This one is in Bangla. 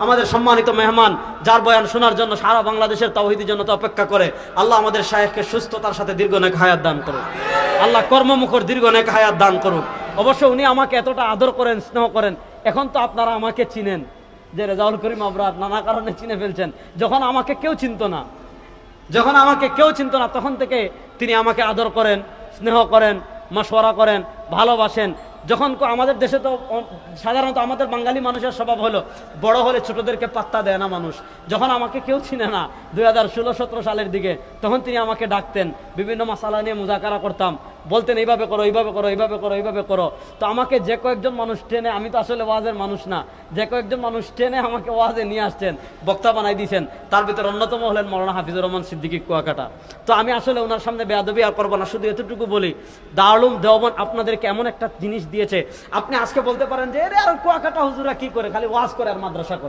আমাদের সম্মানিত মেহমান যার বয়ান শোনার জন্য সারা বাংলাদেশের তাওহীদি জনতা অপেক্ষা করে। আল্লাহ আমাদের শায়েখকে সুস্থতার সাথে দীর্ঘ নেক হায়াত দান করুন। আল্লাহ কর্মমুখর দীর্ঘ নেক হায়াত দান করুন। অবশ্য উনি আমাকে এতটা আদর করেন, স্নেহ করেন। এখন তো আপনারা আমাকে চিনেন যে রেজাউল করিম আবরার নানা কারণে চিনে ফেলছেন। যখন আমাকে কেউ চিনত না, তখন থেকে তিনি আমাকে আদর করেন, স্নেহ করেন, মাশওয়ারা করেন, ভালোবাসেন। যখন আমাদের দেশে তো সাধারণত আমাদের বাঙালি মানুষের স্বভাব হলো বড় হলে ছোটদেরকে পাত্তা দেয় না মানুষ। যখন আমাকে কেউ চিনে না 2016-17 সালের দিকে, তখন তিনি আমাকে ডাকতেন, বিভিন্ন মাসালা নিয়ে মুযাকারা করতাম, বলতেন এইভাবে করো, এইভাবে করো, এইভাবে করো, এইভাবে করো। তো আমাকে যে কয়েকজন মানুষ টেনে, আমি তো আসলে ওয়াজের মানুষ না, যে কয়েকজন মানুষ টেনে আমাকে ওয়াজে নিয়ে আসছেন, বক্তা বানাই দিয়েছেন, তার ভিতরে অন্যতম হলেন মাওলানা হাফিজুর রহমান সিদ্দিকী কুয়াকাটা। তো আমি আসলে ওনার সামনে বেয়াদবি আর করবো না, শুধু এতটুকু বলি, দারুল উলুম দেওবন্দ আপনাদেরকে এমন একটা জিনিস দিয়েছে, আপনি আজকে বলতে পারেন যে এর আর কুয়াকাটা হুজুরা কি করে, খালি ওয়াজ করে আর মাদ্রাসা করে।